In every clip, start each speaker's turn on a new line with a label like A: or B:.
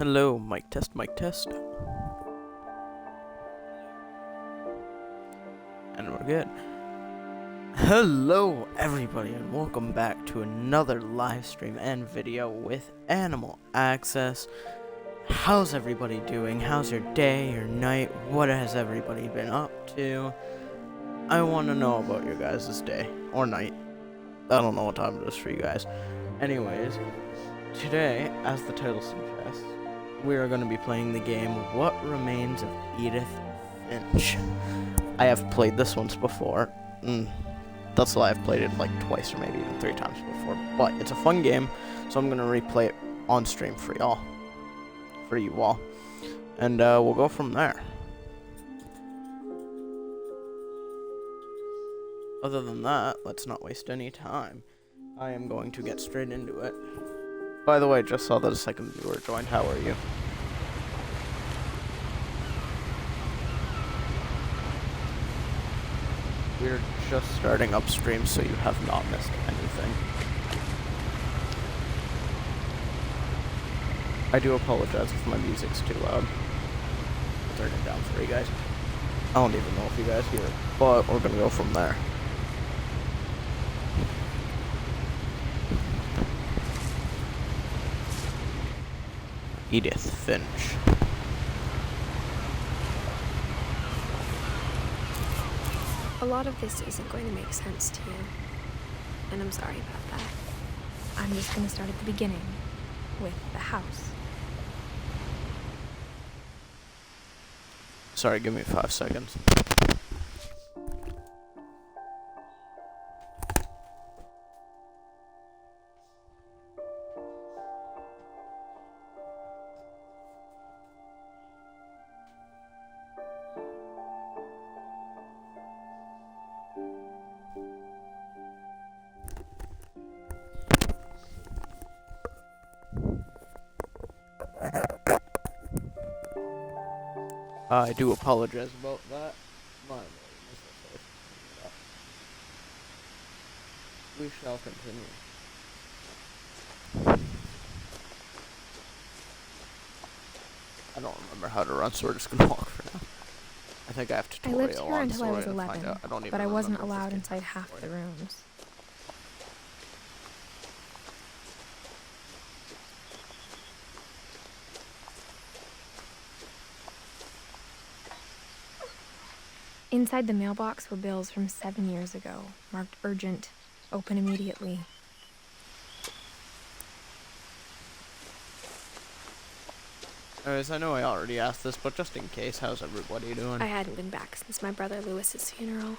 A: Hello, mic test, mic test. And we're good. Hello, everybody, and welcome back to another live stream and video with Animal Access. How's everybody doing? How's your day, your night? What has everybody been up to? I want to know about your guys' day or night. I don't know what time it is for you guys. Anyways, today, as the title suggests, we are going to be playing the game What Remains of Edith Finch. I have played this once before. That's why I've played it like twice or maybe even 3 times before. But it's a fun game, so I'm going to replay it on stream for y'all. For you all. And we'll go from there. Other than that, let's not waste any time. I am going to get straight into it. By the way, just saw that a second viewer joined. How are you? We're just starting upstream, so you have not missed anything. I do apologize if my music's too loud. I'll turn it down for you guys. I don't even know if you guys hear it, but we're gonna go from there. Edith Finch.
B: A lot of this isn't going to make sense to you, and I'm sorry about that. I'm just going to start at the beginning, with the house.
A: Sorry, give me 5 seconds. I do apologize about that. My name is Edith. We shall continue. I don't remember how to run, so we're just gonna walk for now. I think I have
B: I
A: tutorial
B: lived here
A: on,
B: until
A: so
B: I
A: we're
B: was
A: gonna
B: 11,
A: find out. I don't even
B: but I wasn't
A: remember
B: allowed
A: 15
B: inside half the
A: tutorial.
B: rooms. Inside the mailbox were bills from 7 years ago, marked urgent, open immediately.
A: Anyways, I know I already asked this, but just in case, how's everybody doing?
B: I hadn't been back since my brother Lewis's funeral.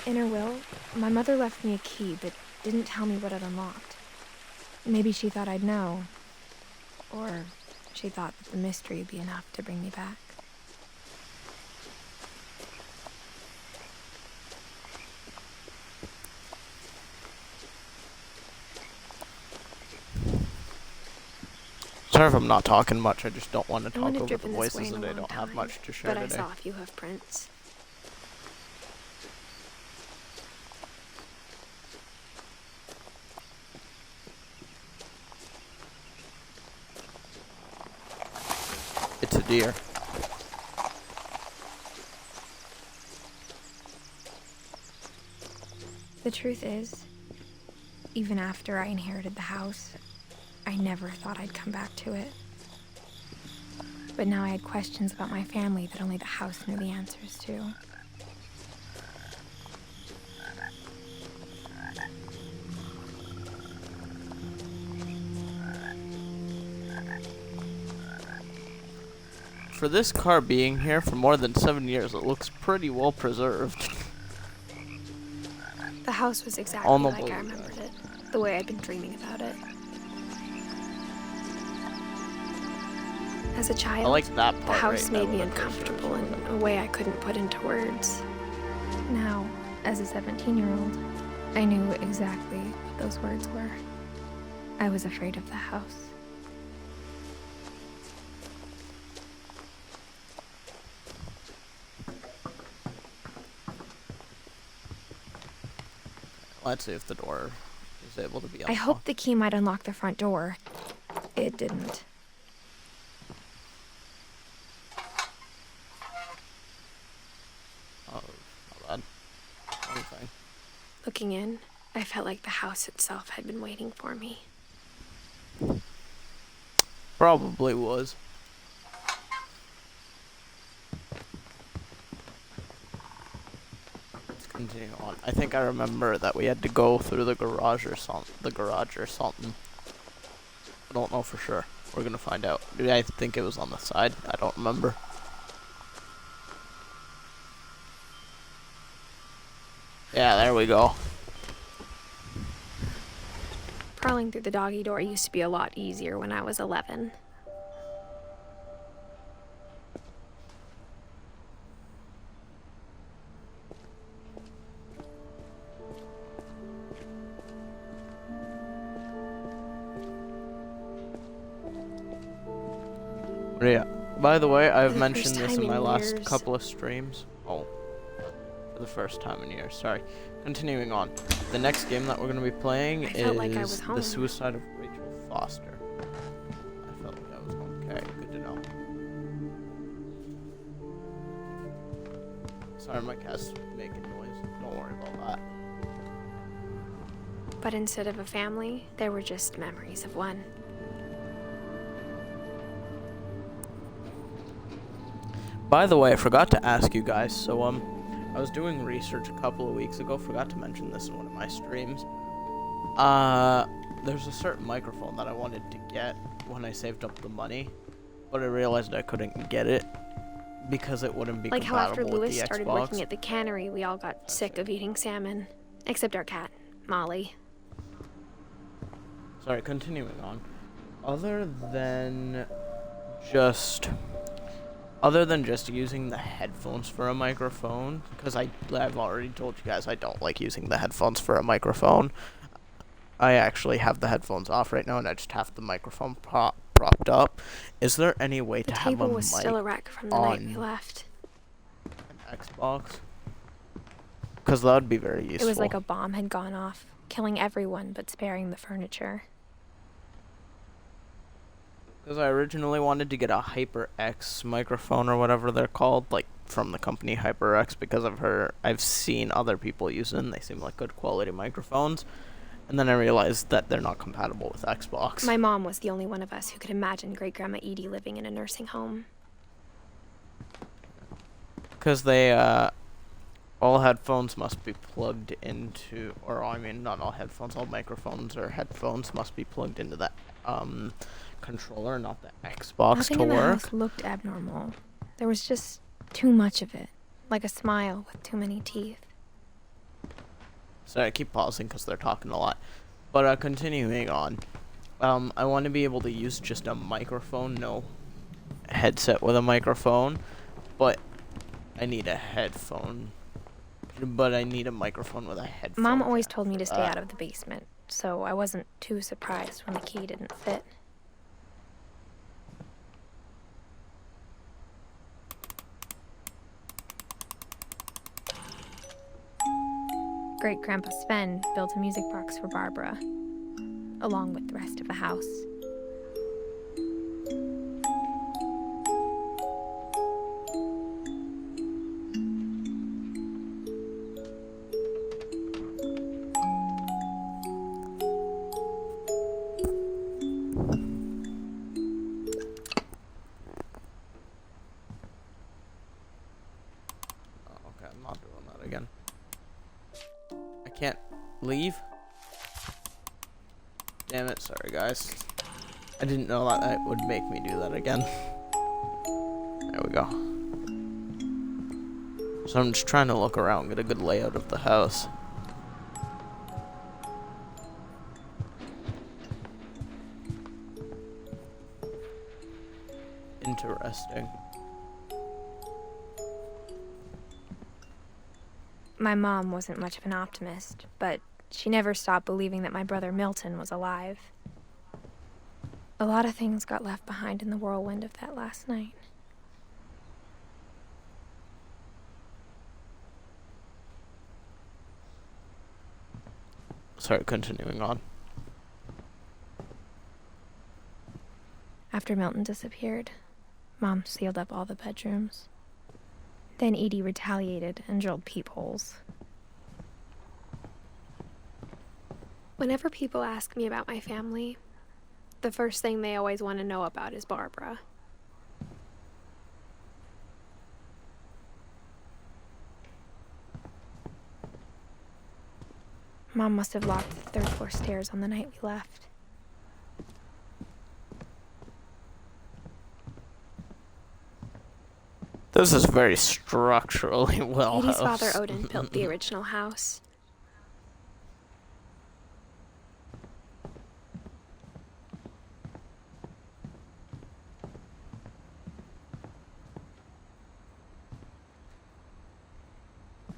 B: In her will, my mother left me a key, but didn't tell me what it unlocked. Maybe she thought I'd know. Or she thought that the mystery would be enough to bring me back.
A: Sorry if I'm not talking much, I just don't want to
B: I
A: talk
B: wouldn't
A: over
B: have
A: the
B: driven this way
A: voices
B: in
A: and
B: a
A: I
B: long
A: don't have
B: time,
A: much to share
B: but
A: today.
B: I saw a few hoof prints.
A: It's a deer.
B: The truth is, even after I inherited the house, I never thought I'd come back to it. But now I had questions about my family that only the house knew the answers to.
A: For this car being here for more than 7 years, it looks pretty well preserved.
B: The house was exactly like I remembered it, the way I'd been dreaming about it. As a child,
A: I like that part
B: the house
A: right
B: made
A: now
B: me
A: with the
B: uncomfortable
A: cursor.
B: in a way I couldn't put into words. Now, as a 17-year-old, I knew exactly what those words were. I was afraid of the house.
A: Let's see if the door is able to be unlocked.
B: I hoped the key might unlock the front door. It didn't.
A: Oh, not bad. One thing.
B: Looking in, I felt like the house itself had been waiting for me.
A: Probably was. Let's continue on. I think I remember that we had to go through the garage or something. I don't know for sure. We're gonna find out. I think it was on the side. I don't remember. Yeah, there we go.
B: Crawling through the doggy door used to be a lot easier when I was 11.
A: Yeah. By the way, I've
B: For the
A: mentioned
B: first
A: this
B: time
A: in my
B: in
A: last
B: years.
A: couple of streams. Oh. For the first time in years. Sorry. Continuing on. The next game that we're going to be playing
B: I felt like I
A: is
B: was home.
A: The Suicide of Rachel Foster. I felt like I was home. Okay, good to know. Sorry, my cat's making noise. Don't worry about that.
B: But instead of a family, there were just memories of one.
A: By the way, I forgot to ask you guys, so I was doing research a couple of weeks ago, forgot to mention this in one of my streams. There's a certain microphone that I wanted to get when I saved up the money, but I realized I couldn't get it because it wouldn't be
B: Like how after
A: compatible with
B: Louis
A: the
B: started
A: Xbox.
B: working at the cannery, we all got sick of eating salmon. Except our cat, Molly.
A: Sorry, continuing on. Other than just using the headphones for a microphone, because I've already told you guys I don't like using the headphones for a microphone. I actually have the headphones off right now, and I just have the microphone propped up. Is there any way
B: The
A: to have a
B: table
A: mic
B: was still a wreck from the night we
A: on
B: left.
A: an Xbox? Because that would be very useful.
B: It was like a bomb had gone off, killing everyone but sparing the furniture.
A: Because I originally wanted to get a HyperX microphone or whatever they're called, like from the company HyperX, because I've seen other people use them. They seem like good quality microphones. And then I realized that they're not compatible with Xbox.
B: My mom was the only one of us who could imagine Great-Grandma Edie living in a nursing home.
A: Because they, all headphones must be plugged into, or I mean, not all headphones, all microphones or headphones must be plugged into that, controller, not the Xbox
B: Nothing
A: to
B: in the
A: work.
B: house looked abnormal. There was just too much of it, like a smile with too many teeth.
A: Sorry, I keep pausing because they're talking a lot. But continuing on, I want to be able to use just a microphone, no headset with a microphone, but I need a headphone. But I need a microphone with a headphone.
B: Mom always
A: jack
B: told me
A: for
B: to stay
A: that.
B: out of the basement, so I wasn't too surprised when the key didn't fit. Great-Grandpa Sven built a music box for Barbara, along with the rest of the house.
A: Oh, okay, I'm not doing that again. I can't leave. Damn it, sorry guys. I didn't know that would make me do that again. There we go. So I'm just trying to look around, get a good layout of the house. Interesting.
B: My mom wasn't much of an optimist, but she never stopped believing that my brother Milton was alive. A lot of things got left behind in the whirlwind of that last night.
A: Sorry, continuing on.
B: After Milton disappeared, Mom sealed up all the bedrooms. Then Edie retaliated and drilled peepholes.
C: Whenever people ask me about my family, the first thing they always want to know about is Barbara.
B: Mom must have locked the third floor stairs on the night we left.
A: This is very structurally well
C: Edie's
A: housed.
C: father, Odin, built the original house.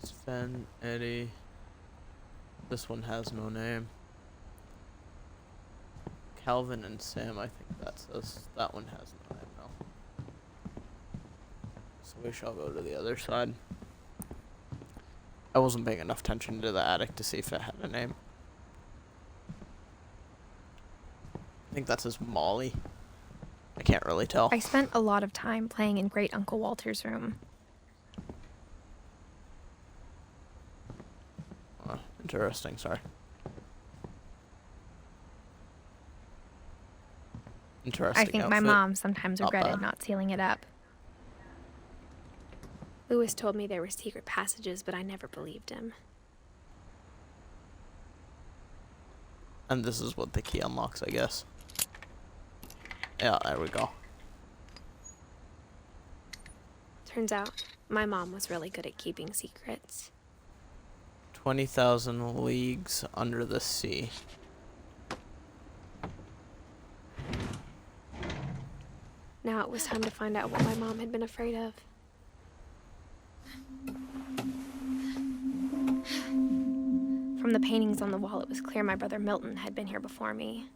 A: Sven, Eddie. This one has no name. Calvin and Sam, I think that says. That one has no name, though. So we shall go to the other side. I wasn't paying enough attention to the attic to see if it had a name. I think that says Molly. I can't really tell.
B: I spent a lot of time playing in Great Uncle Walter's room.
A: Interesting, sorry. Interesting.
B: I think my
A: outfit.
B: mom sometimes
A: Not
B: regretted
A: bad.
B: not sealing it up.
C: Lewis told me there were secret passages, but I never believed him.
A: And this is what the key unlocks, I guess. Yeah, there we go.
C: Turns out, my mom was really good at keeping secrets.
A: 20,000 leagues under the sea.
C: Now it was time to find out what my mom had been afraid of.
B: From the paintings on the wall, it was clear my brother Milton had been here before me.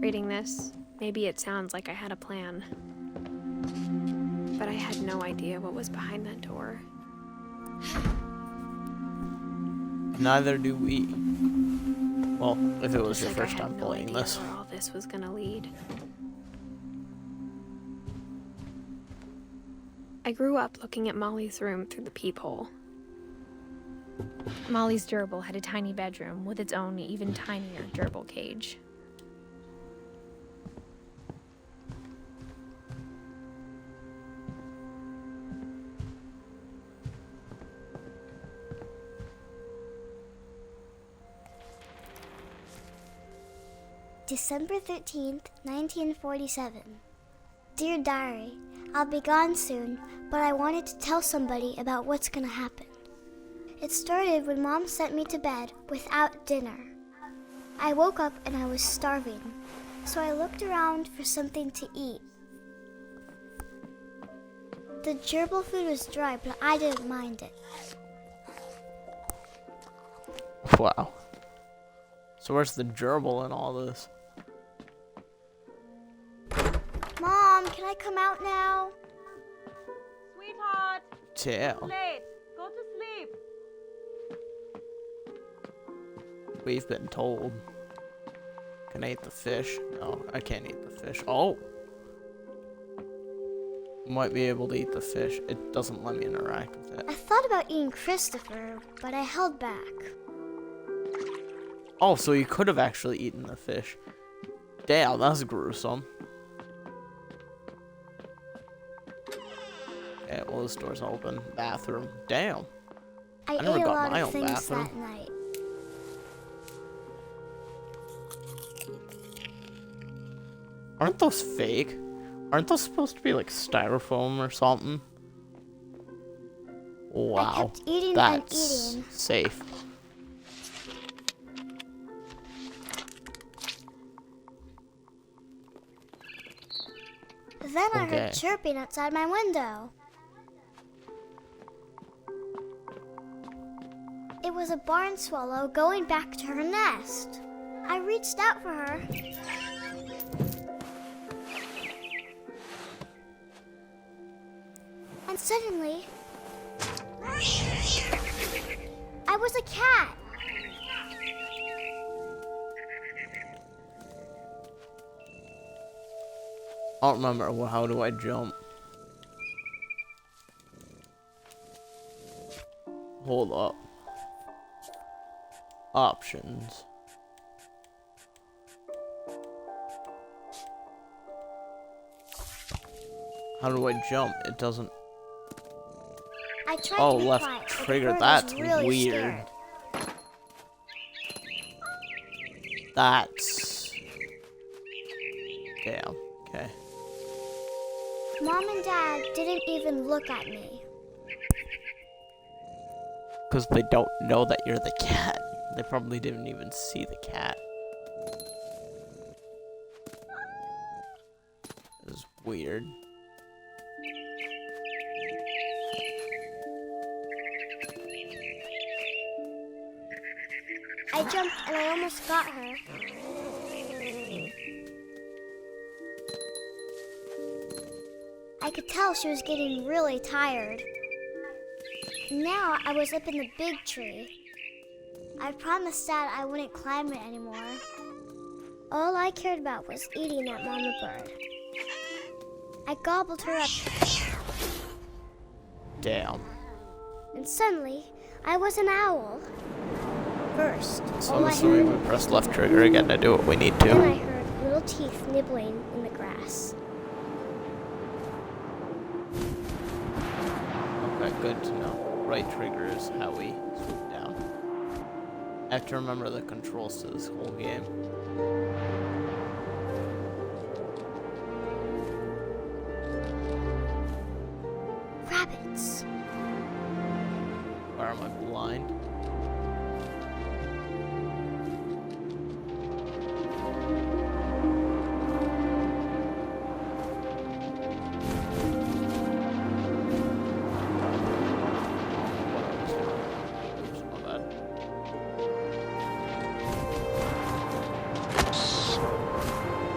C: Reading this, maybe it sounds like I had a plan. But I had no idea what was behind that door.
A: Neither do we. Well, if it was
C: Just
A: your
C: like
A: first
C: I
A: time
C: had no
A: playing
C: idea
A: this.
C: where all this was gonna lead. I grew up looking at Molly's room through the peephole.
B: Molly's gerbil had a tiny bedroom with its own even tinier gerbil cage.
D: December 13th, 1947. Dear Diary, I'll be gone soon, but I wanted to tell somebody about what's gonna happen. It started when Mom sent me to bed without dinner. I woke up and I was starving, so I looked around for something to eat. The gerbil food was dry, but I didn't mind it.
A: Wow. So where's the gerbil in all this?
D: Mom, can I come out now?
E: Sweetheart,
A: Yeah.
E: it's late. Go to sleep.
A: We've been told. Can I eat the fish? No, I can't eat the fish. Oh! Might be able to eat the fish. It doesn't let me interact with it.
D: I thought about eating Christopher, but I held back.
A: Oh, so you could have actually eaten the fish. Damn, that's gruesome. Okay, well, this door's open. Bathroom. Damn.
D: I
A: never
D: ate a
A: got
D: lot
A: my
D: of
A: own
D: things
A: bathroom.
D: that night.
A: Aren't those fake? Aren't those supposed to be like styrofoam or something? Wow.
D: I kept eating and
A: That's
D: eating.
A: safe.
D: Then I
A: Okay.
D: heard chirping outside my window. It was a barn swallow going back to her nest. I reached out for her. And suddenly, I was a cat.
A: I don't remember. Well, how do I jump? Hold up. Options. How do I jump? It doesn't.
D: I tried
A: Oh,
D: to be
A: left
D: quiet, but the
A: trigger.
D: bird was
A: That's
D: really
A: weird.
D: scared.
A: That's. Damn. Okay.
D: Mom and Dad didn't even look at me.
A: Because they don't know that you're the cat. They probably didn't even see the cat. It was weird.
D: I jumped and I almost got her. I could tell she was getting really tired. Now I was up in the big tree. I promised Dad I wouldn't climb it anymore. All I cared about was eating that mama bird. I gobbled her up,
A: Damn.
D: and suddenly I was an owl. First,
A: So
D: all
A: I'm
D: I
A: assuming
D: heard,
A: we press left trigger again to do what we need
D: then I
A: to.
D: heard little teeth nibbling in the grass.
A: Okay, good to know. Right trigger is how we swoop down. I have to remember the controls to this whole game.
D: Rabbits.
A: Or am I blind? Oops, my bad.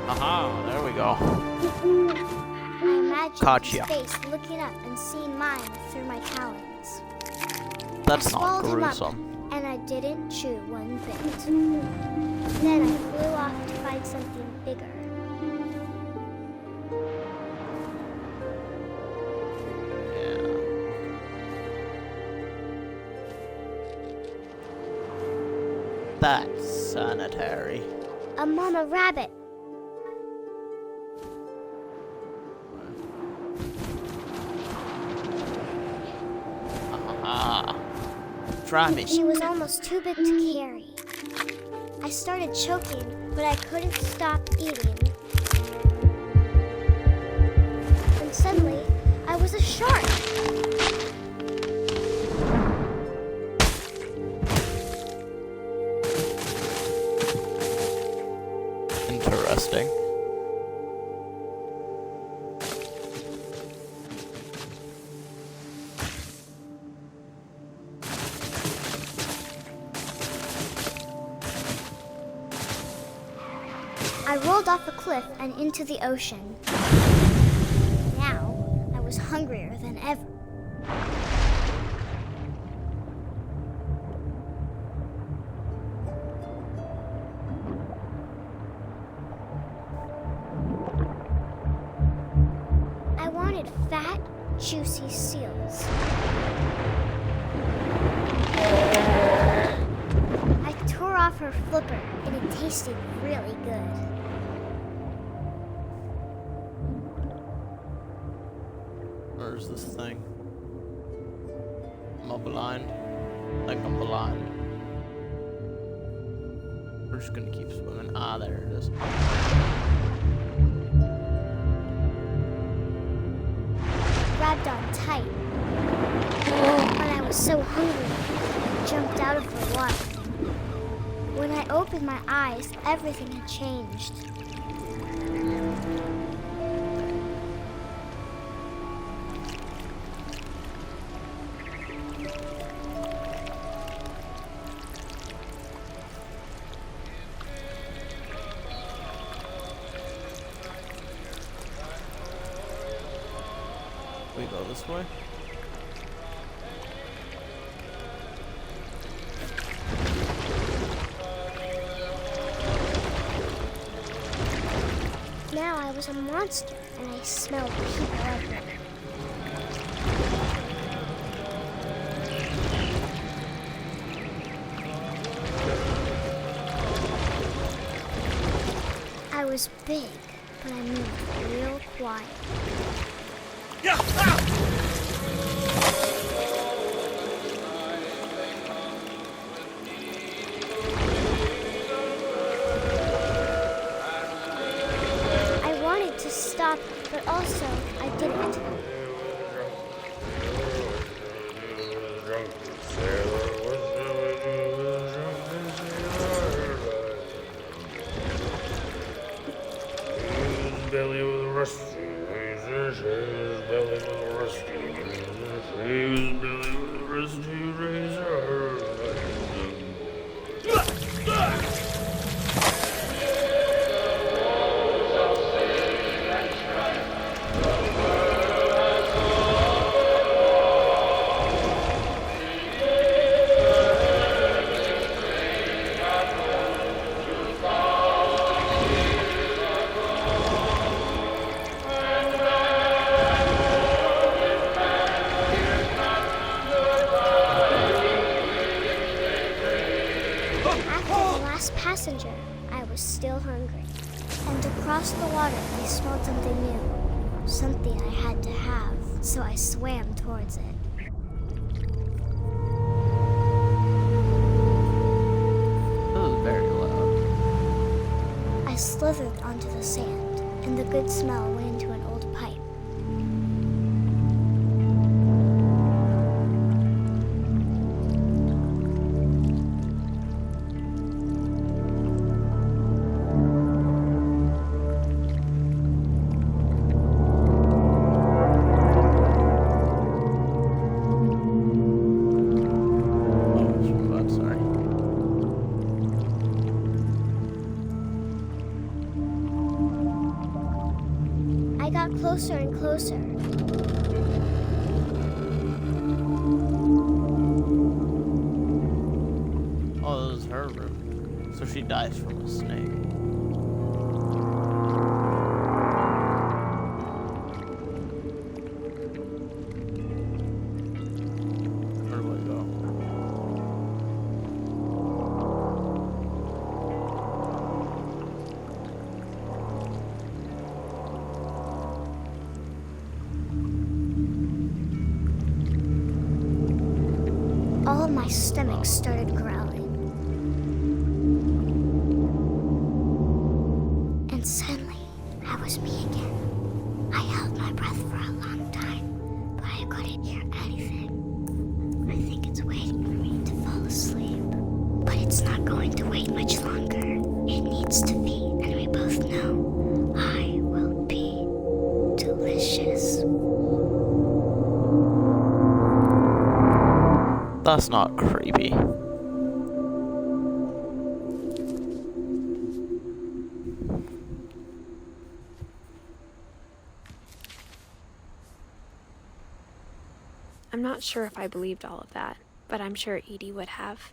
A: Aha, there we go.
D: I imagined
A: Caught
D: his
A: ya.
D: face looking up and seeing mine through my talons.
A: That's
D: I
A: not
D: swallowed him up,
A: gruesome.
D: and I didn't chew one bit. Then I flew off to find something bigger.
A: Yeah. That's sanitary.
D: A mama rabbit.
A: Ah, try me.
D: She was almost too big to carry. I started choking, but I couldn't stop eating. And suddenly, I was a shark.
A: Interesting.
D: I rolled off a cliff and into the ocean. Now, I was hungrier than ever. I wanted fat, juicy seals. I tore off her flipper, and it tasted really good.
A: Where's this thing? Am I blind? I think I'm blind. We're just gonna keep swimming. Ah, there it is.
D: Grabbed on tight. But I was so hungry, I jumped out of the water. When I opened my eyes, everything had changed.
A: We go this way.
D: was a monster, and I smelled people everywhere. I was big, but I moved real quiet. I wanted to stop, but also I didn't.
F: Belly with a rusty razor, his belly with a rusty razor, his belly with a rusty razor.
D: Passenger, I was still hungry. And across the water, I smelled something new. Something I had to have, so I swam towards it.
A: This is very loud.
D: I slithered onto the sand, and the good smell went into an old pipe. I got closer and closer.
A: Oh, this is her room. So she dies from a snake. Where do I go?
D: All of my stomach started growling. And suddenly, I was me again. I held my breath for a long time, but I couldn't hear anything. I think it's waiting for me to fall asleep. But it's not going to wait much longer. It needs to feed, and we both know I will be delicious.
A: That's not creepy.
C: I'm not sure if I believed all of that, but I'm sure Edie would have.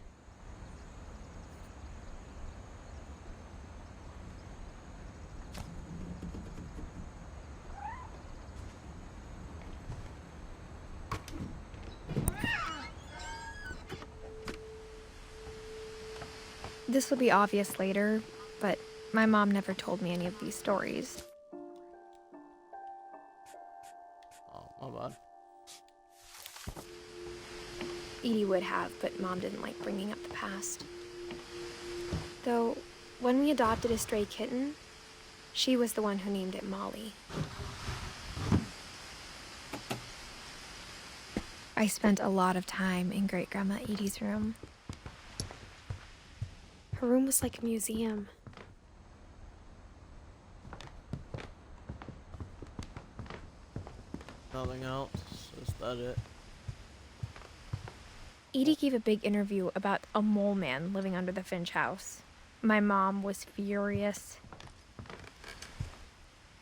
C: This will be obvious later, but my mom never told me any of these stories.
A: Oh, my bad.
C: Edie would have, but Mom didn't like bringing up the past. Though, when we adopted a stray kitten, she was the one who named it Molly. I spent a lot of time in Great-Grandma Edie's room. Her room was like a museum.
A: Nothing else? Is that it?
C: Edie gave a big interview about a mole man living under the Finch house. My mom was furious.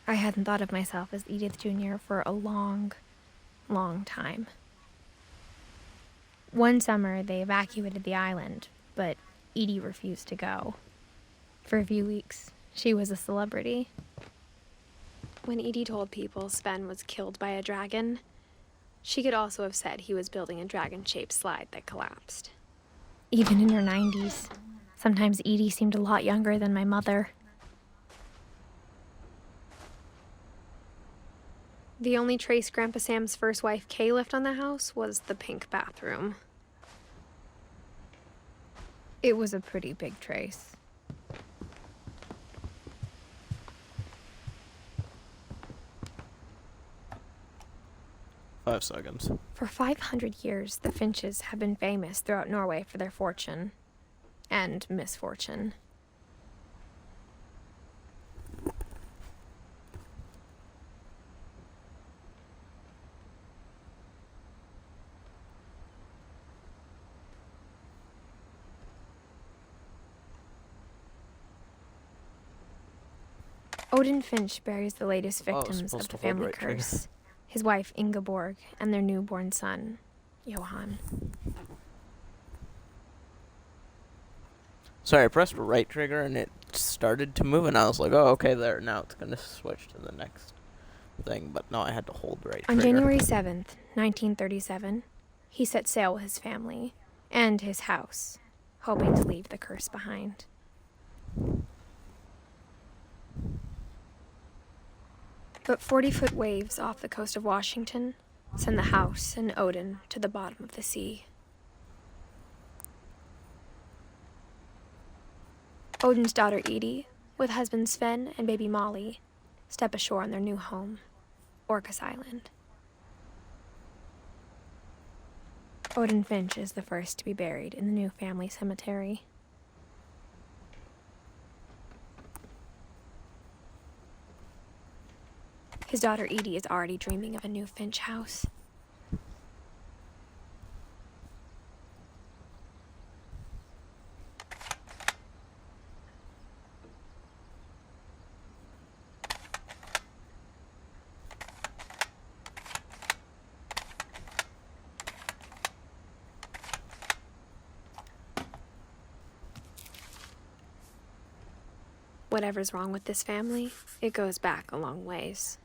C: I hadn't thought of myself as Edith Jr. for a long, long time. One summer, they evacuated the island, but Edie refused to go. For a few weeks, she was a celebrity. When Edie told people Sven was killed by a dragon, she could also have said he was building a dragon-shaped slide that collapsed.
B: Even in her 90s, sometimes Edie seemed a lot younger than my mother.
C: The only trace Grandpa Sam's first wife, Kay, left on the house was the pink bathroom.
B: It was a pretty big trace.
A: Five seconds.
B: For 500 years, the Finches have been famous throughout Norway for their fortune and misfortune. Odin Finch buries the latest victims of
A: supposed
B: the
A: to hold
B: family
A: right trigger.
B: curse, his wife Ingeborg and their newborn son, Johan.
A: Sorry, I pressed right trigger and it started to move, and I was like, oh, okay, there. Now it's going to switch to the next thing, but no, I had to hold right
B: On
A: trigger.
B: January 7th, 1937, he set sail with his family and his house, hoping to leave the curse behind. But 40-foot waves off the coast of Washington send the house and Odin to the bottom of the sea. Odin's daughter Edie, with husband Sven and baby Molly, step ashore on their new home, Orcas Island. Odin Finch is the first to be buried in the new family cemetery. His daughter Edie is already dreaming of a new Finch house. Whatever's wrong with this family, it goes back a long ways.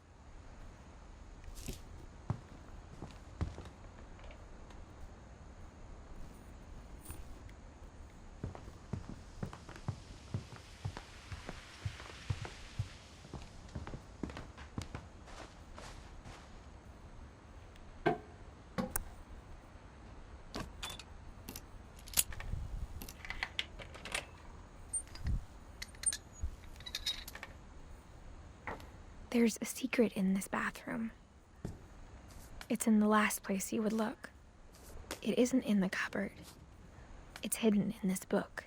B: There's a secret in this bathroom. It's in the last place you would look. It isn't in the cupboard. It's hidden in this book.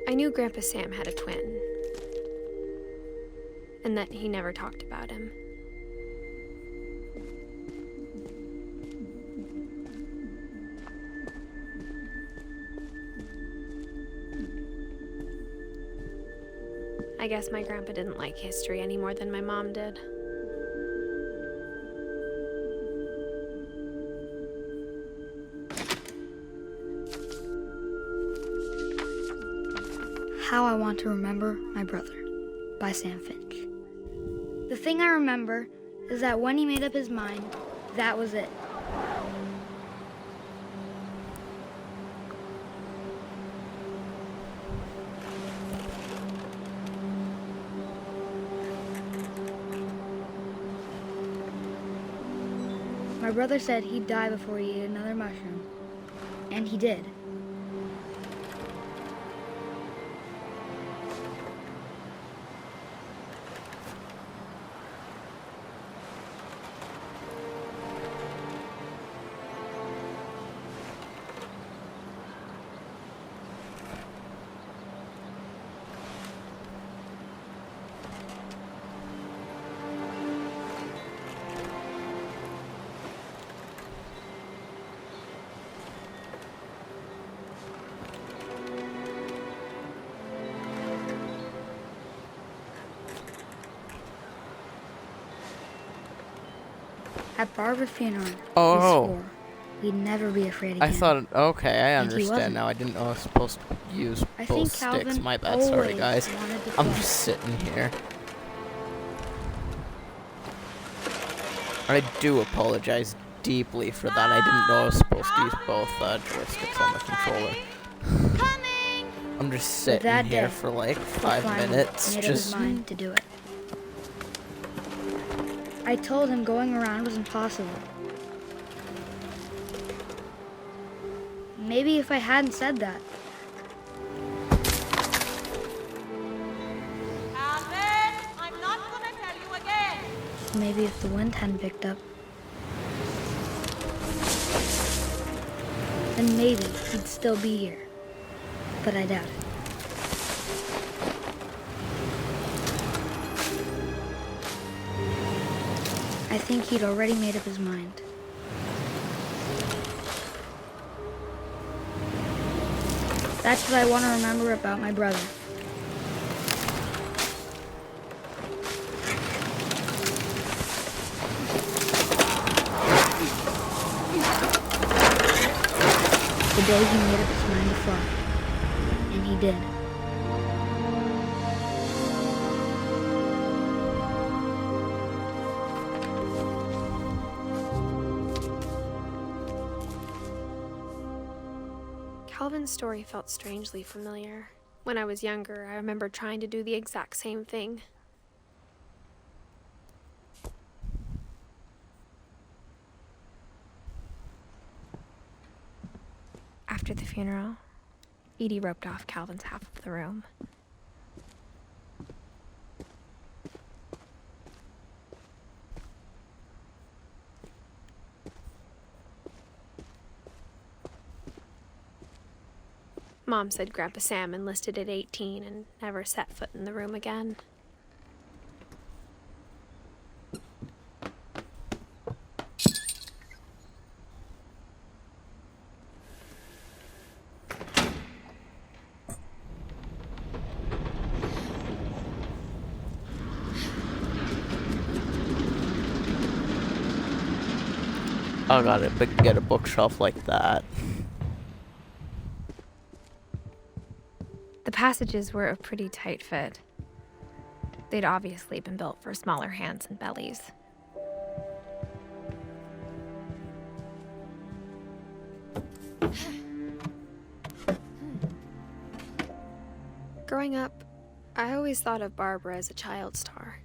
B: I knew Grandpa Sam had a twin, and that he never talked about him. I guess my grandpa didn't like history any more than my mom did.
G: How I Want to Remember My Brother by Sam Finch. The thing I remember is that when he made up his mind, that was it. My brother said he'd die before he ate another mushroom, and he did. At Barbara's funeral,
A: Oh.
G: he swore we'd never be afraid again.
A: I thought, okay, I
G: And he
A: understand
G: wasn't.
A: now. I didn't know I was supposed to use
G: I
A: both
G: think
A: sticks.
G: Calvin
A: My bad, sorry
G: always
A: guys.
G: wanted to
A: I'm
G: play.
A: just sitting here. I do apologize deeply for that. I didn't know I was supposed to use both joysticks on the controller. I'm just sitting
G: that
A: here
G: day,
A: for like
G: He
A: 5
G: finally
A: minutes,
G: made up his
A: just...
G: mind to do it. I told him going around was impossible. Maybe if I hadn't said that.
E: Calvin, I'm not gonna tell you again.
G: Maybe if the wind hadn't picked up. Then maybe he'd still be here. But I doubt it. I think he'd already made up his mind. That's what I want to remember about my brother. The day he made up his mind to fly. And he did.
C: Calvin's story felt strangely familiar. When I was younger, I remember trying to do the exact same thing. After the funeral, Edie roped off Calvin's half of the room. Mom said Grandpa Sam enlisted at 18 and never set foot in the room again.
A: I gotta get a bookshelf like that.
C: The passages were a pretty tight fit. They'd obviously been built for smaller hands and bellies. Growing up, I always thought of Barbara as a child star.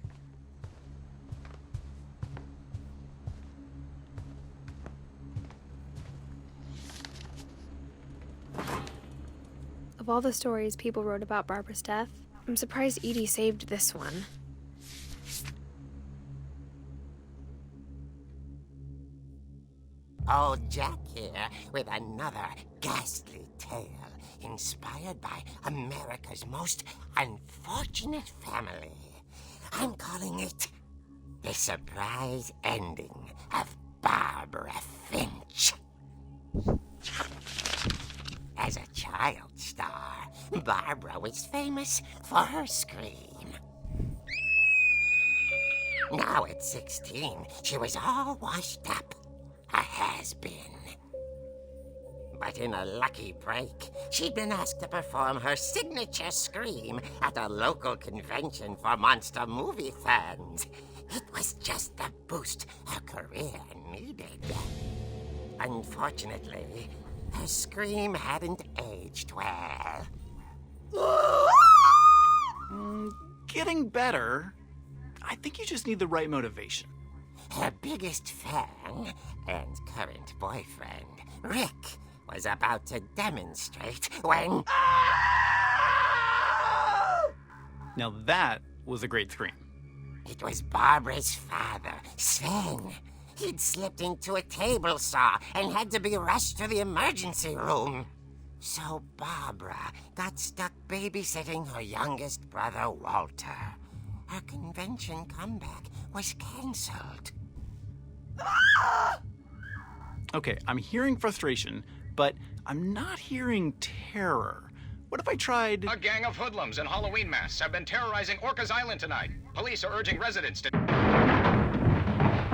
C: Of all the stories people wrote about Barbara's death, I'm surprised Edie saved this one.
H: Old Jack here with another ghastly tale inspired by America's most unfortunate family. I'm calling it The Surprise Ending of Barbara Finch. As a child star, Barbara was famous for her scream. Now at 16, she was all washed up, a has-been. But in a lucky break, she'd been asked to perform her signature scream at a local convention for monster movie fans. It was just the boost her career needed. Unfortunately, her scream hadn't aged well.
I: Getting better. I think you just need the right motivation.
H: Her biggest fan and current boyfriend, Rick, was about to demonstrate when...
I: Now that was a great scream.
H: It was Barbara's father, Sven. He'd slipped into a table saw and had to be rushed to the emergency room. So Barbara got stuck babysitting her youngest brother, Walter. Her convention comeback was cancelled.
I: Okay, I'm hearing frustration, but I'm not hearing terror. What if I tried...
J: A gang of hoodlums in Halloween masks have been terrorizing Orcas Island tonight. Police are urging residents to...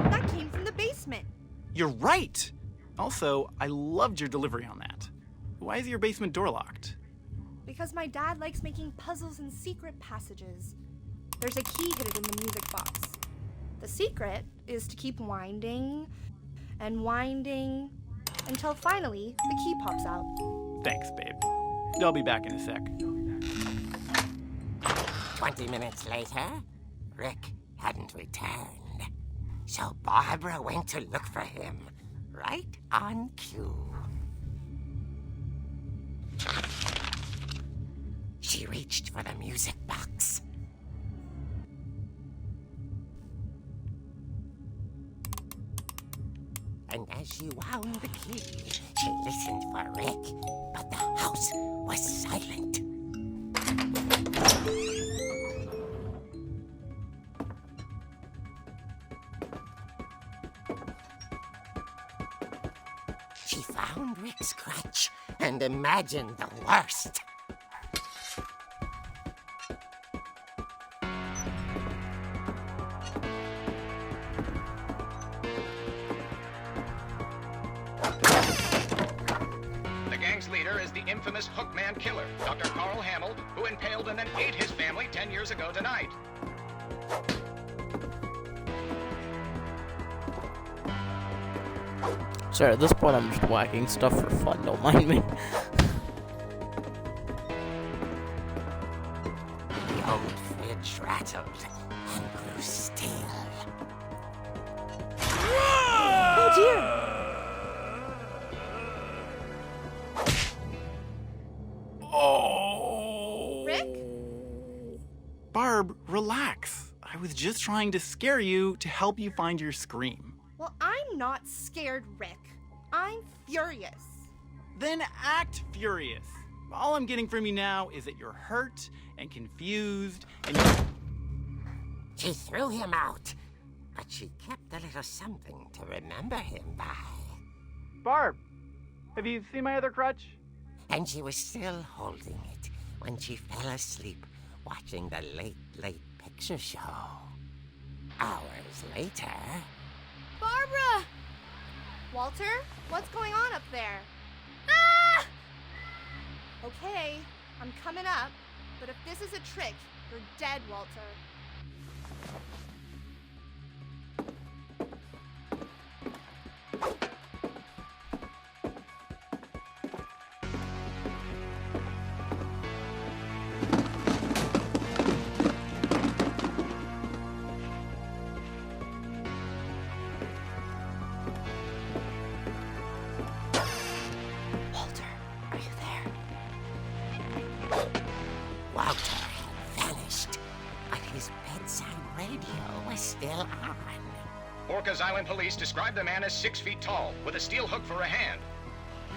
E: That came from the basement.
I: You're right! Also, I loved your delivery on that. Why is your basement door locked?
K: Because my dad likes making puzzles and secret passages. There's a key hidden in the music box. The secret is to keep winding and winding until finally the key pops out.
I: Thanks, babe. I'll be back in a sec.
H: 20 minutes later, Rick hadn't returned. So Barbara went to look for him, right on cue. She reached for the music box. And as she wound the key, she listened for Rick, but the house was silent. She found Rick's crutch and imagined the worst.
J: The gang's leader is the infamous Hookman killer, Dr. Carl Hamill, who impaled and then ate his family 10 years ago tonight.
A: Sorry, at this point I'm just whacking stuff for fun, don't mind me.
H: The old fridge rattled and grew still.
K: Oh dear!
I: Oh!
K: Rick?
I: Barb, relax. I was just trying to scare you to help you find your scream.
K: Well, I'm not scared, Rick. I'm furious.
I: Then act furious. All I'm getting from you now is that you're hurt and confused and
H: She threw him out, but she kept a little something to remember him by.
I: Barb, have you seen my other crutch?
H: And she was still holding it when she fell asleep watching the late picture show. Hours later...
K: Barbara! Walter, what's going on up there? Ah! Okay, I'm coming up, but if this is a trick, you're dead, Walter.
H: Walter had vanished, but his bedside radio was still on.
J: Orcas Island police describe the man as 6 feet tall, with a steel hook for a hand.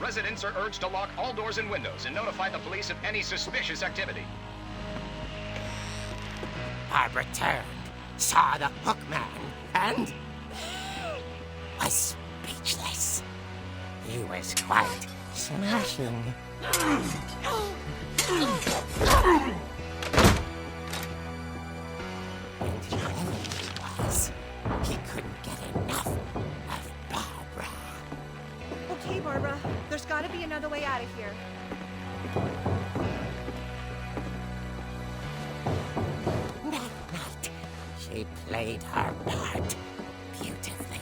J: Residents are urged to lock all doors and windows and notify the police of any suspicious activity.
H: Barbara turned, saw the hookman, and was speechless. He was quite smashing. And he was. He couldn't get enough of Barbara.
K: Okay, Barbara, there's gotta be another way out of here.
H: That night, she played her part beautifully.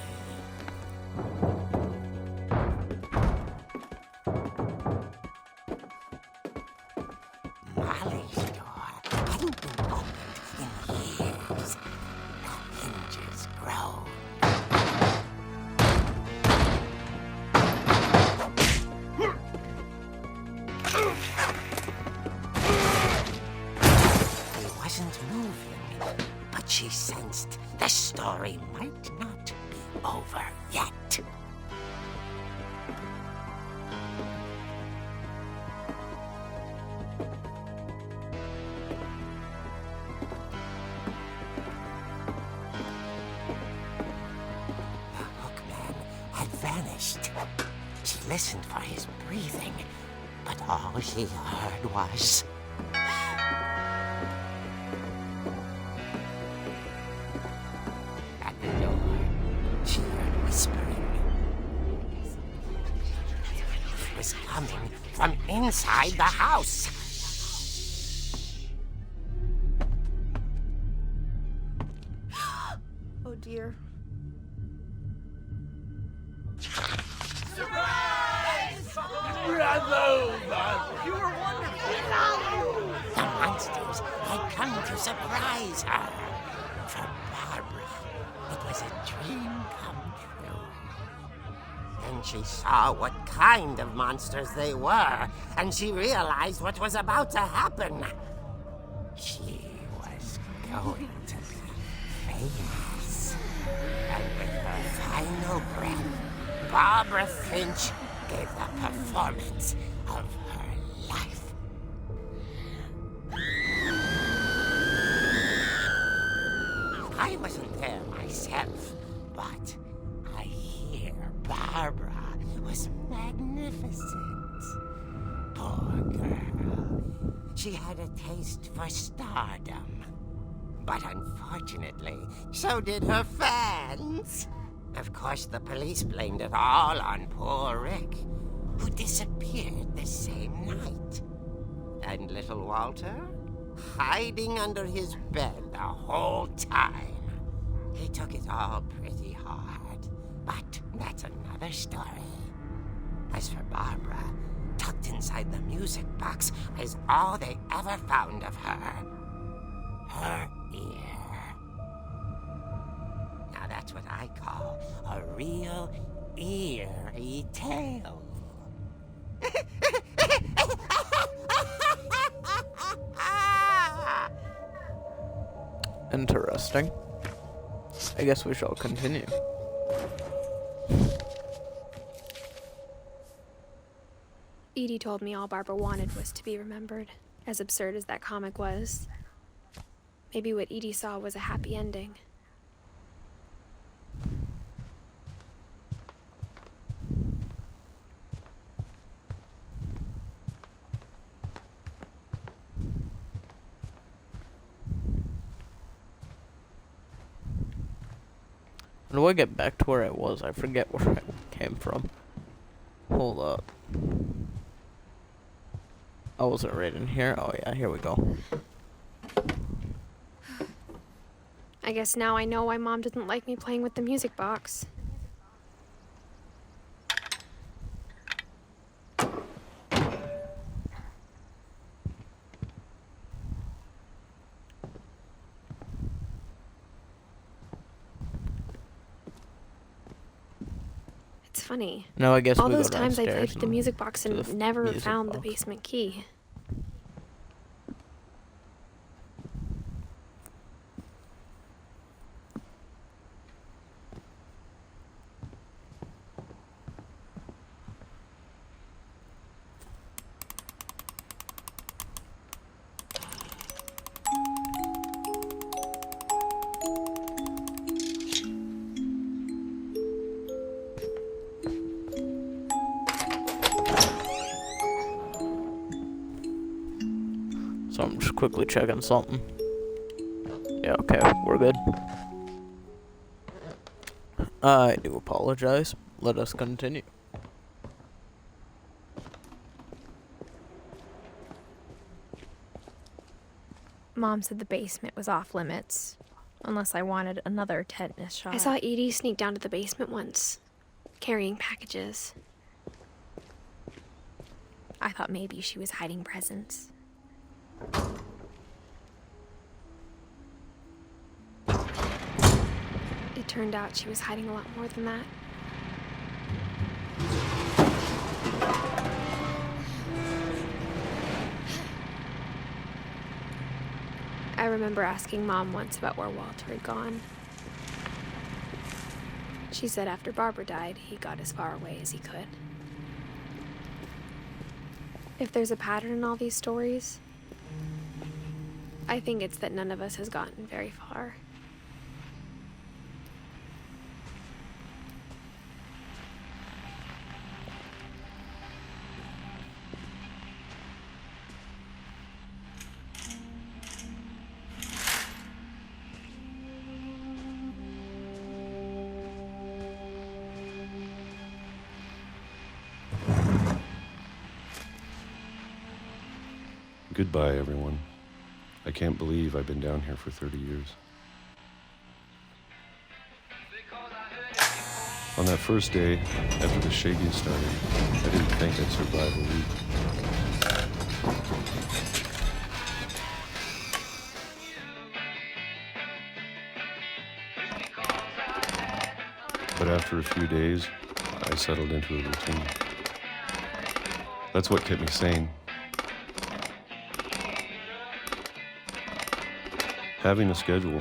H: Molly's door hadn't been opened in years. The hinges groaned. He wasn't moving, but she sensed the story might not be over yet. The hookman had vanished. She listened for his breathing, but all she heard was... At the door, she heard whispering coming from inside the house.
K: Oh dear.
H: The monsters had come to surprise her. For Barbara, it was a dream come true. Then she saw what kind of monsters they were, and she realized what was about to happen. She was going to be famous. And with her final breath, Barbara Finch gave the performance of her life. I wasn't there myself, but I hear Barbara was magnificent. Poor girl. She had a taste for stardom. But unfortunately, so did her fans. Of course, the police blamed it all on poor Rick, who disappeared the same night. And little Walter? Hiding under his bed the whole time. He took it all pretty hard, but that's another story. As for Barbara, tucked inside the music box is all they ever found of her. Her ear. Now that's what I call a real eerie tale.
A: Interesting. I guess we shall continue.
C: Edie told me all Barbara wanted was to be remembered, as absurd as that comic was. Maybe what Edie saw was a happy ending.
A: How do I get back to where I was? I forget where I came from. Hold up. I wasn't right in here. Oh yeah, here we go.
C: I guess now I know why Mom didn't like me playing with the music box. It's funny.
A: Now I guess
C: all
A: we
C: those
A: go
C: times I played
A: downstairs
C: with the music box
A: to
C: and
A: the
C: never
A: music
C: found the
A: box.
C: basement key.
A: So I'm just quickly checking something. Yeah, okay, we're good. I do apologize. Let us continue.
C: Mom said the basement was off limits, unless I wanted another tetanus shot. I saw Edie sneak down to the basement once, carrying packages. I thought maybe she was hiding presents. It turned out she was hiding a lot more than that. I remember asking Mom once about where Walter had gone. She said after Barbara died, he got as far away as he could. If there's a pattern in all these stories, I think it's that none of us has gotten very far.
L: Goodbye, everyone. I can't believe I've been down here for 30 years. On that first day, after the shaking started, I didn't think I'd survive a week. But after a few days, I settled into a routine. That's what kept me sane. Having a schedule,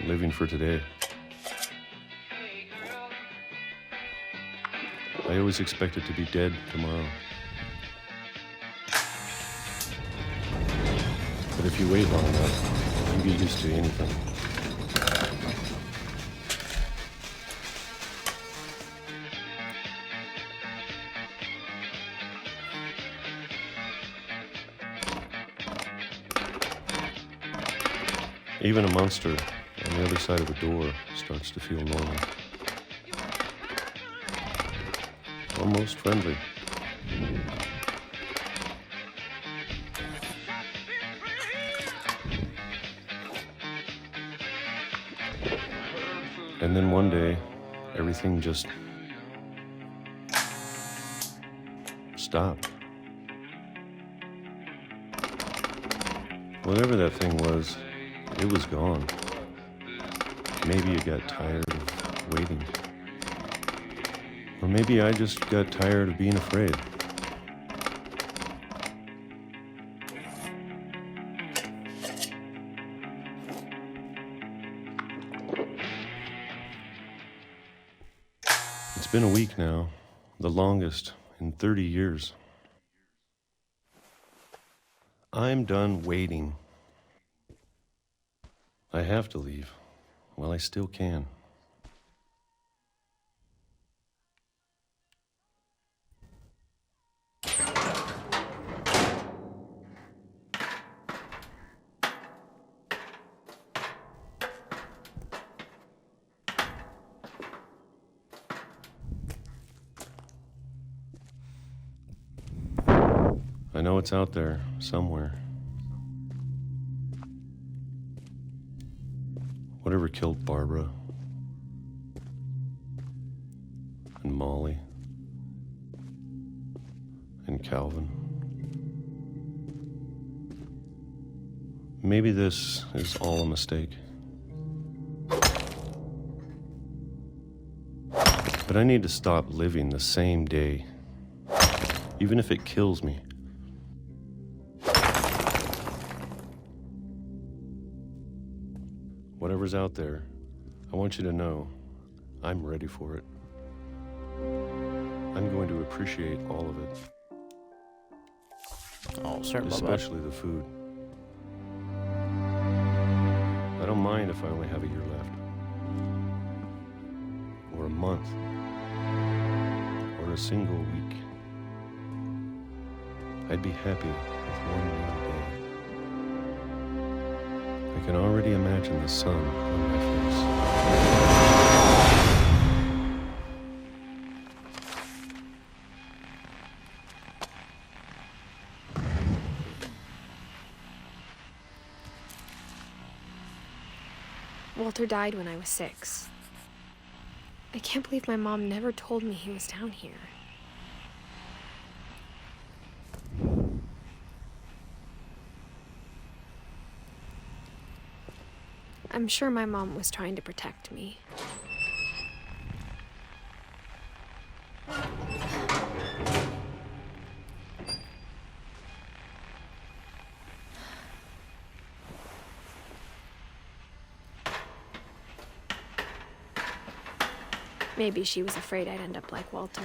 L: living for today. I always expected to be dead tomorrow. But if you wait long enough, you get used to anything. Even a monster on the other side of the door starts to feel normal. Almost friendly. And then one day, everything just stopped. Whatever that thing was, it was gone. Maybe it got tired of waiting. Or maybe I just got tired of being afraid. It's been a week now, the longest in 30 years. I'm done waiting. I have to leave while I still can. I know it's out there somewhere. Whatever killed Barbara and Molly and Calvin. Maybe this is all a mistake. But I need to stop living the same day, even if it kills me. Whatever's out there, I want you to know I'm ready for it. I'm going to appreciate all of it.
A: Oh, certainly.
L: Especially the food. I don't mind if I only have a year left. Or a month. Or a single week. I'd be happy with one more day. I can already imagine the sun on my face.
C: Walter died when I was 6. I can't believe my mom never told me he was down here. I'm sure my mom was trying to protect me. Maybe she was afraid I'd end up like Walter.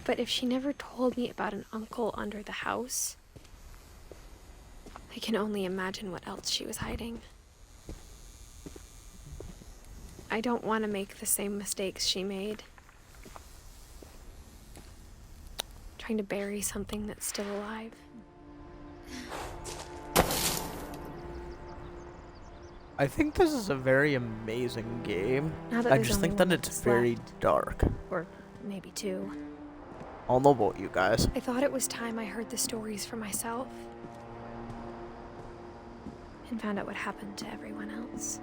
C: But if she never told me about an uncle under the house, I can only imagine what else she was hiding. I don't want to make the same mistakes she made. Trying to bury something that's still alive.
A: I think this is a very amazing game.
C: Now that
A: I
C: there's
A: just
C: only
A: think that
C: one
A: it's
C: that's
A: very
C: left.
A: dark.
C: Or maybe 2.
A: All the boat, you guys.
C: I thought it was time I heard the stories for myself and found out what happened to everyone else.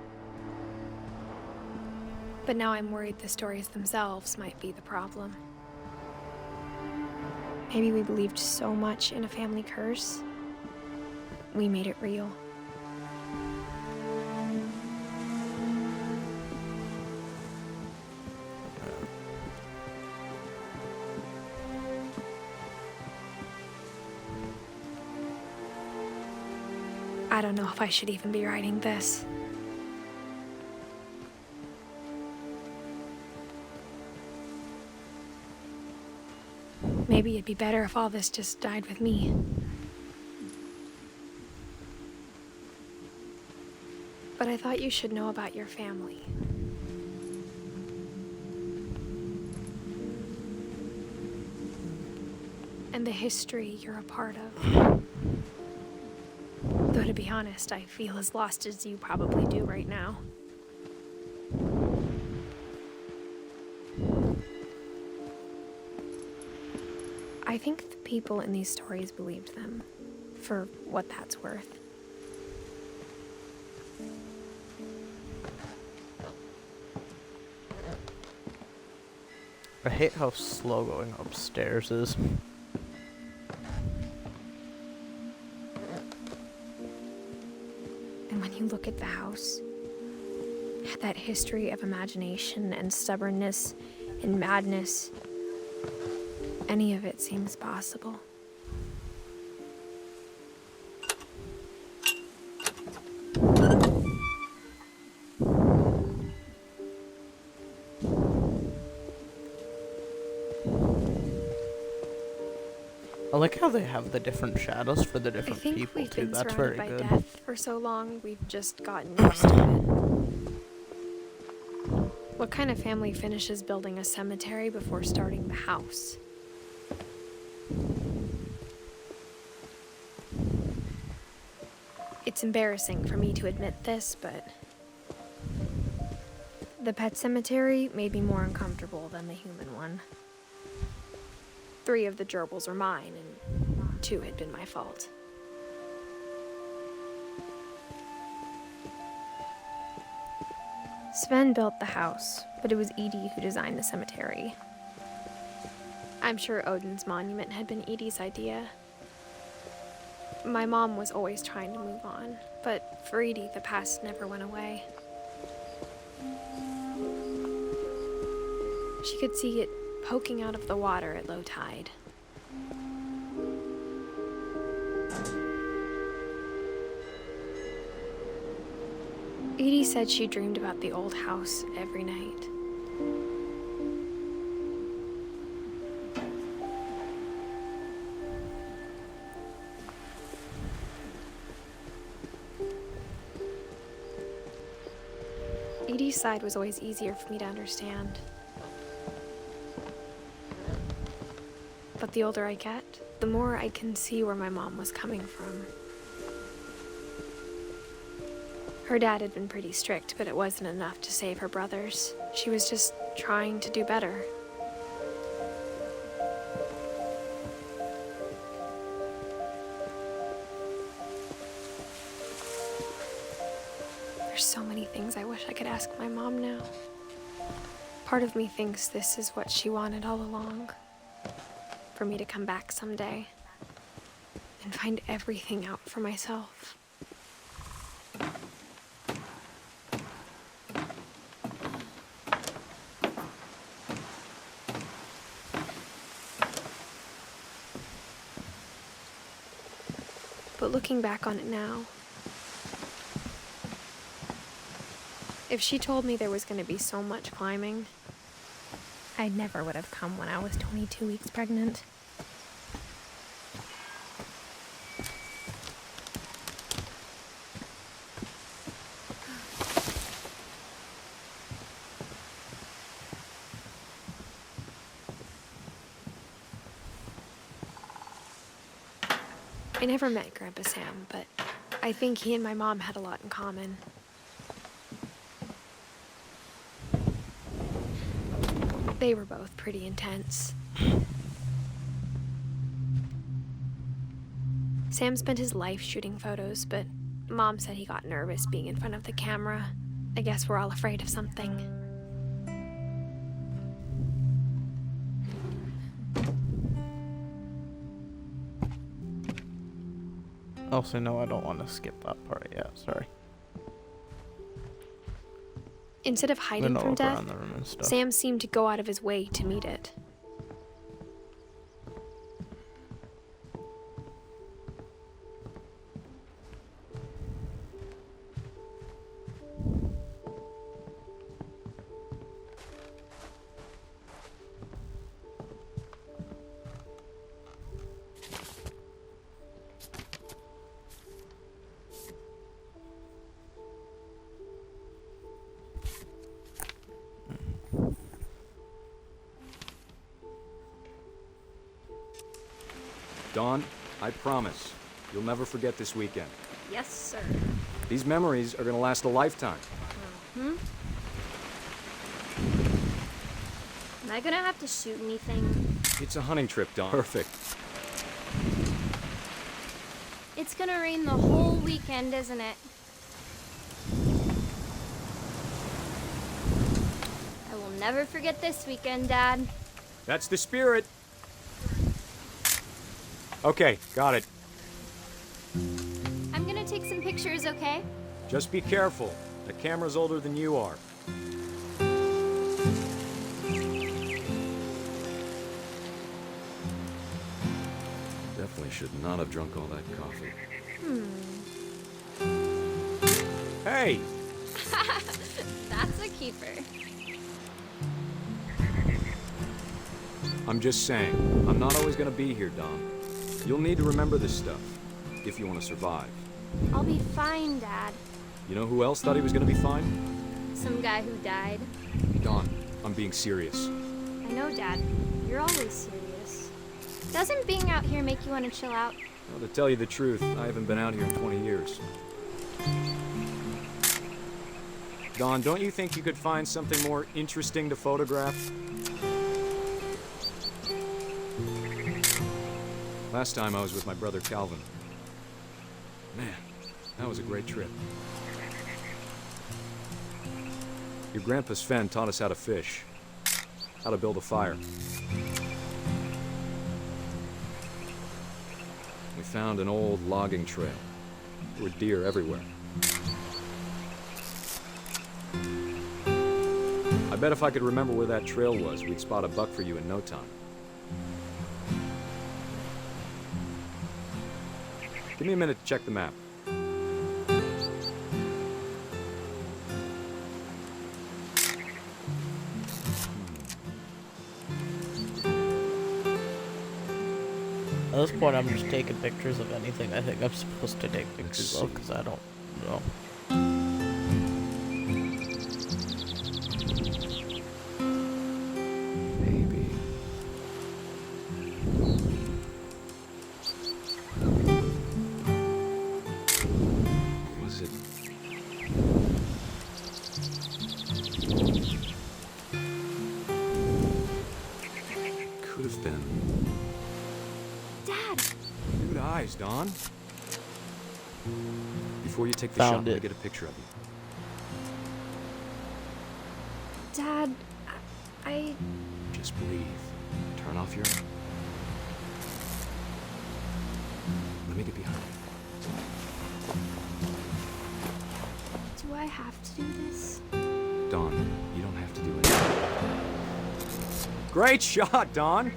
C: But now I'm worried the stories themselves might be the problem. Maybe we believed so much in a family curse, we made it real. I don't know if I should even be writing this. Maybe it'd be better if all this just died with me. But I thought you should know about your family. And the history you're a part of. Though to be honest, I feel as lost as you probably do right now. I think the people in these stories believed them, for what that's worth.
A: I hate how slow going upstairs is.
C: And when you look at the house, that history of imagination and stubbornness and madness, any of it seems possible.
A: I like how they have the different shadows for the different
C: I think
A: people
C: we've
A: too.
C: been
A: That's
C: surrounded
A: very
C: by
A: good.
C: death for so long, we've just gotten used to it. What kind of family finishes building a cemetery before starting the house? It's embarrassing for me to admit this, but the pet cemetery made me more uncomfortable than the human one. 3 of the gerbils were mine, and 2 had been my fault. Sven built the house, but it was Edith who designed the cemetery. I'm sure Odin's monument had been Edith's idea. My mom was always trying to move on, but for Edith, the past never went away. She could see it poking out of the water at low tide. Edie said she dreamed about the old house every night. Edie's side was always easier for me to understand. But the older I get, the more I can see where my mom was coming from. Her dad had been pretty strict, but it wasn't enough to save her brothers. She was just trying to do better. There's so many things I wish I could ask my mom now. Part of me thinks this is what she wanted all along. For me to come back someday and find everything out for myself. But looking back on it now, if she told me there was going to be so much climbing, I never would have come when I was 22 weeks pregnant. I never met Grandpa Sam, but I think he and my mom had a lot in common. They were both pretty intense. Sam spent his life shooting photos, but Mom said he got nervous being in front of the camera. I guess we're all afraid of something.
A: Also, no, I don't want to skip that part yet. Sorry.
C: Instead of hiding from
A: look
C: death,
A: around the room and stuff.
C: Sam seemed to go out of his way to meet it.
M: Dawn, I promise, you'll never forget this weekend.
K: Yes, sir.
M: These memories are gonna last a lifetime.
N: Am I gonna have to shoot anything?
M: It's a hunting trip, Dawn. Perfect.
N: It's gonna rain the whole weekend, isn't it? I will never forget this weekend, Dad.
M: That's the spirit. Okay, got it.
N: I'm gonna take some pictures, okay?
M: Just be careful. The camera's older than you are. Definitely should not have drunk all that coffee. Hey!
N: That's a keeper.
M: I'm just saying, I'm not always gonna be here, Dom. You'll need to remember this stuff, if you want to survive.
N: I'll be fine, Dad.
M: You know who else thought he was gonna be fine?
N: Some guy who died.
M: Dawn, I'm being serious.
N: I know, Dad. You're always serious. Doesn't being out here make you want to chill out?
M: Well, to tell you the truth, I haven't been out here in 20 years. Dawn, don't you think you could find something more interesting to photograph? Last time I was with my brother Calvin. Man, that was a great trip. Your grandpa Sven taught us how to fish, how to build a fire. We found an old logging trail. There were deer everywhere. I bet if I could remember where that trail was, we'd spot a buck for you in no time. Give me a minute to check the map.
A: At this point, I'm just taking pictures of anything I think I'm supposed to take pictures of, because I don't know.
M: Maybe. Was it? Could have been.
N: Dad!
M: Good eyes, Dawn. Before you take the
A: Found
M: shot, let me
A: it.
M: get a picture of you.
C: Dad, I...
M: Just breathe. Turn off your... Let me get behind you.
C: Do I have to do this?
M: Dawn, you don't have to do anything. Great shot, Dawn!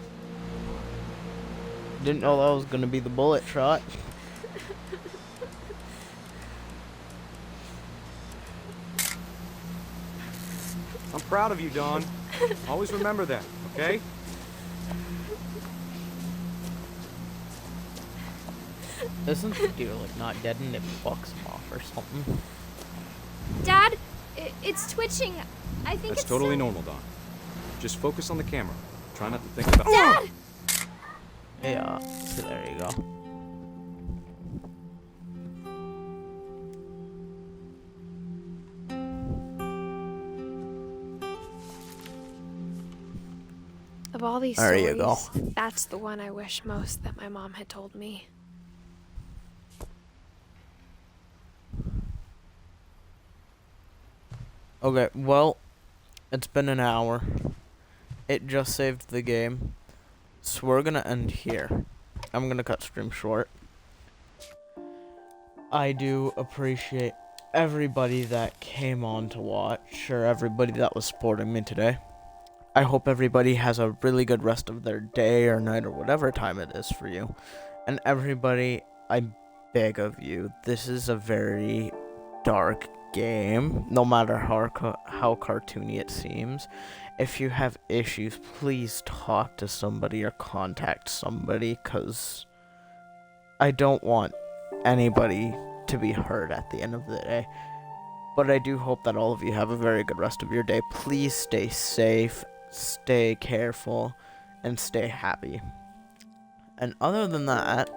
A: Didn't know that was gonna be the bullet shot.
M: I'm proud of you, Dawn. Always remember that, okay?
A: Isn't the deer like not dead and it fucks him off or something?
N: Dad, it's twitching. I think
M: That's
N: it's
M: totally
N: still...
M: normal, Dawn. Just focus on the camera. Try not to think about...
N: Dad!
A: Yeah, so there you go.
C: Of all these
A: There
C: stories,
A: you go.
C: that's the one I wish most that my mom had told me.
A: Okay, well, it's been an hour. It just saved the game. So we're gonna end here. I'm gonna cut stream short. I do appreciate everybody that came on to watch, or everybody that was supporting me today. I hope everybody has a really good rest of their day or night or whatever time it is for you. And everybody, I beg of you, this is a very dark game, no matter how cartoony it seems. If you have issues, please talk to somebody or contact somebody, because I don't want anybody to be hurt at the end of the day. But I do hope that all of you have a very good rest of your day. Please stay safe, stay careful, and stay happy. And other than that,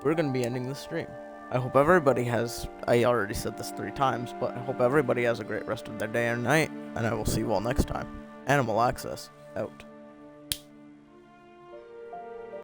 A: we're going to be ending the stream. I hope everybody has, I already said this 3 times, but I hope everybody has a great rest of their day or night, and I will see you all next time. Animal Access, out.